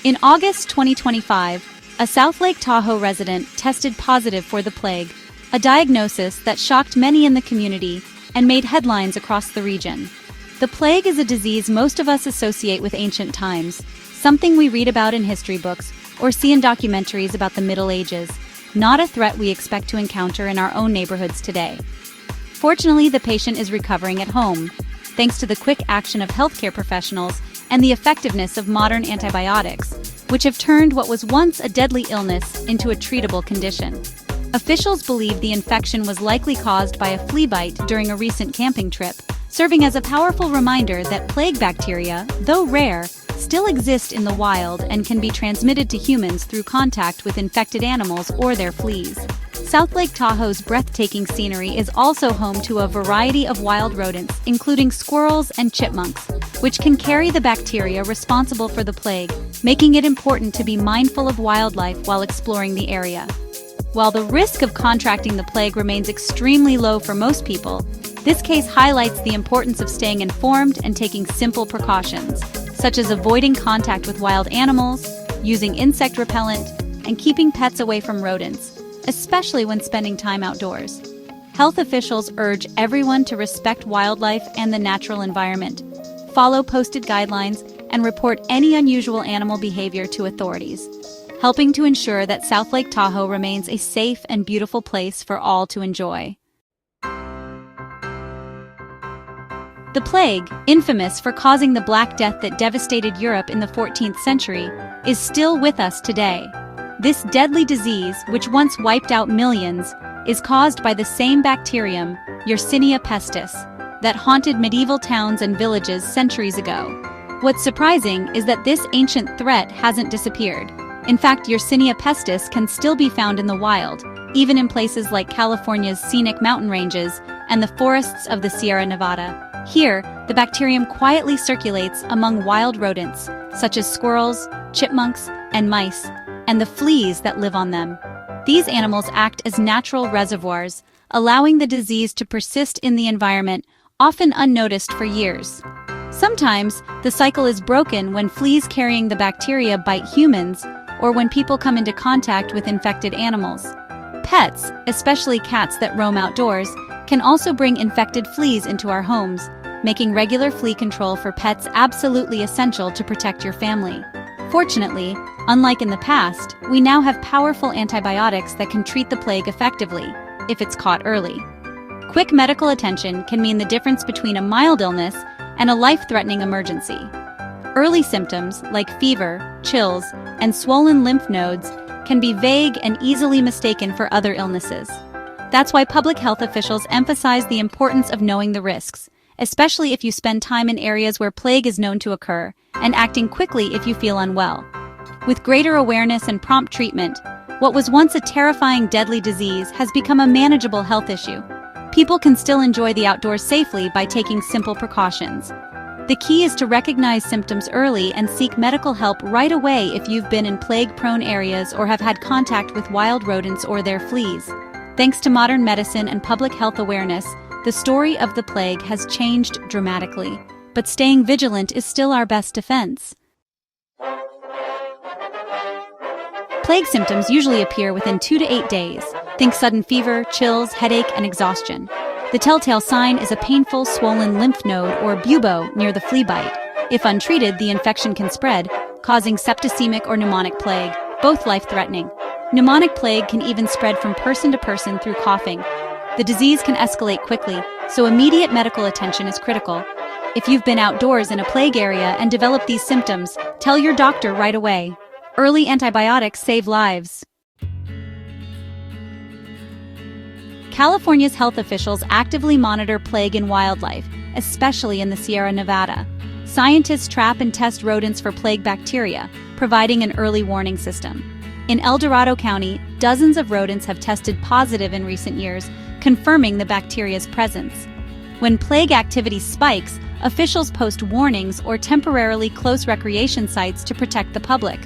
In August 2025, a South Lake Tahoe resident tested positive for the plague, a diagnosis that shocked many in the community and made headlines across the region. The plague is a disease most of us associate with ancient times, something we read about in history books or see in documentaries about the Middle Ages, not a threat we expect to encounter in our own neighborhoods today. Fortunately, the patient is recovering at home, thanks to the quick action of healthcare professionals and the effectiveness of modern antibiotics, which have turned what was once a deadly illness into a treatable condition. Officials believe the infection was likely caused by a flea bite during a recent camping trip, serving as a powerful reminder that plague bacteria, though rare, still exist in the wild and can be transmitted to humans through contact with infected animals or their fleas. South Lake Tahoe's breathtaking scenery is also home to a variety of wild rodents, including squirrels and chipmunks, which can carry the bacteria responsible for the plague, making it important to be mindful of wildlife while exploring the area. While the risk of contracting the plague remains extremely low for most people, this case highlights the importance of staying informed and taking simple precautions, such as avoiding contact with wild animals, using insect repellent, and keeping pets away from rodents, especially when spending time outdoors. Health officials urge everyone to respect wildlife and the natural environment, follow posted guidelines, and report any unusual animal behavior to authorities, helping to ensure that South Lake Tahoe remains a safe and beautiful place for all to enjoy. The plague, infamous for causing the Black Death that devastated Europe in the 14th century, is still with us today. This deadly disease, which once wiped out millions, is caused by the same bacterium, Yersinia pestis, that haunted medieval towns and villages centuries ago. What's surprising is that this ancient threat hasn't disappeared. In fact, Yersinia pestis can still be found in the wild, even in places like California's scenic mountain ranges and the forests of the Sierra Nevada. Here, the bacterium quietly circulates among wild rodents, such as squirrels, chipmunks, and mice, and the fleas that live on them. These animals act as natural reservoirs, allowing the disease to persist in the environment, often unnoticed for years. Sometimes, the cycle is broken when fleas carrying the bacteria bite humans or when people come into contact with infected animals. Pets, especially cats that roam outdoors, can also bring infected fleas into our homes, making regular flea control for pets absolutely essential to protect your family. Fortunately, unlike in the past, we now have powerful antibiotics that can treat the plague effectively, if it's caught early. Quick medical attention can mean the difference between a mild illness and a life-threatening emergency. Early symptoms, like fever, chills, and swollen lymph nodes, can be vague and easily mistaken for other illnesses. That's why public health officials emphasize the importance of knowing the risks, especially if you spend time in areas where plague is known to occur, and acting quickly if you feel unwell. With greater awareness and prompt treatment, what was once a terrifying deadly disease has become a manageable health issue. People can still enjoy the outdoors safely by taking simple precautions. The key is to recognize symptoms early and seek medical help right away if you've been in plague-prone areas or have had contact with wild rodents or their fleas. Thanks to modern medicine and public health awareness, the story of the plague has changed dramatically, but staying vigilant is still our best defense. Plague symptoms usually appear within 2 to 8 days. Think sudden fever, chills, headache, and exhaustion. The telltale sign is a painful, swollen lymph node or bubo near the flea bite. If untreated, the infection can spread, causing septicemic or pneumonic plague, both life-threatening. Pneumonic plague can even spread from person to person through coughing. The disease can escalate quickly, so immediate medical attention is critical. If you've been outdoors in a plague area and developed these symptoms, tell your doctor right away. Early antibiotics save lives. California's health officials actively monitor plague in wildlife, especially in the Sierra Nevada. Scientists trap and test rodents for plague bacteria, providing an early warning system. In El Dorado County, dozens of rodents have tested positive in recent years, confirming the bacteria's presence. When plague activity spikes, officials post warnings or temporarily close recreation sites to protect the public.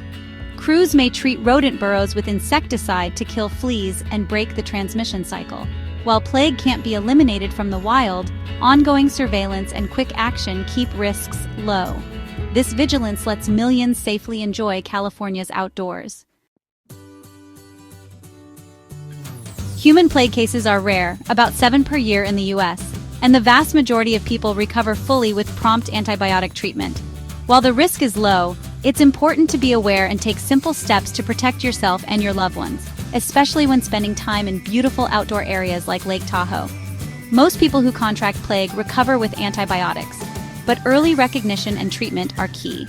Crews may treat rodent burrows with insecticide to kill fleas and break the transmission cycle. While plague can't be eliminated from the wild, ongoing surveillance and quick action keep risks low. This vigilance lets millions safely enjoy California's outdoors. Human plague cases are rare, about 7 per year in the US, and the vast majority of people recover fully with prompt antibiotic treatment. While the risk is low, it's important to be aware and take simple steps to protect yourself and your loved ones, especially when spending time in beautiful outdoor areas like Lake Tahoe. Most people who contract plague recover with antibiotics, but early recognition and treatment are key.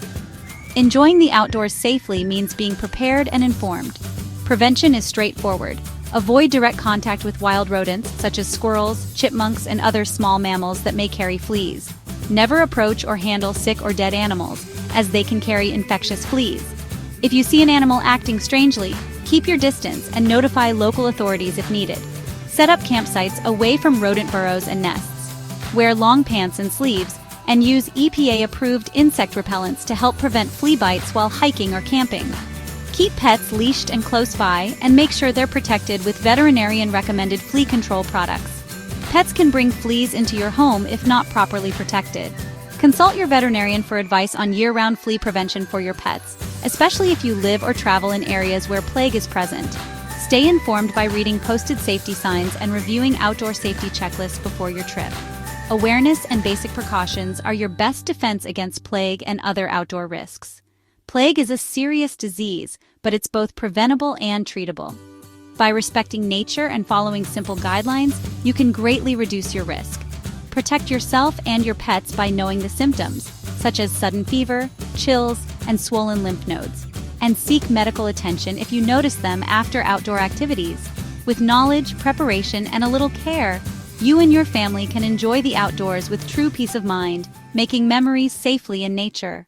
Enjoying the outdoors safely means being prepared and informed. Prevention is straightforward. Avoid direct contact with wild rodents such as squirrels, chipmunks, and other small mammals that may carry fleas. Never approach or handle sick or dead animals, as they can carry infectious fleas. If you see an animal acting strangely, keep your distance and notify local authorities if needed. Set up campsites away from rodent burrows and nests. Wear long pants and sleeves, and use EPA-approved insect repellents to help prevent flea bites while hiking or camping. Keep pets leashed and close by, and make sure they're protected with veterinarian-recommended flea control products. Pets can bring fleas into your home if not properly protected. Consult your veterinarian for advice on year-round flea prevention for your pets, especially if you live or travel in areas where plague is present. Stay informed by reading posted safety signs and reviewing outdoor safety checklists before your trip. Awareness and basic precautions are your best defense against plague and other outdoor risks. Plague is a serious disease, but it's both preventable and treatable. By respecting nature and following simple guidelines, you can greatly reduce your risk. Protect yourself and your pets by knowing the symptoms, such as sudden fever, chills, and swollen lymph nodes, and seek medical attention if you notice them after outdoor activities. With knowledge, preparation, and a little care, you and your family can enjoy the outdoors with true peace of mind, making memories safely in nature.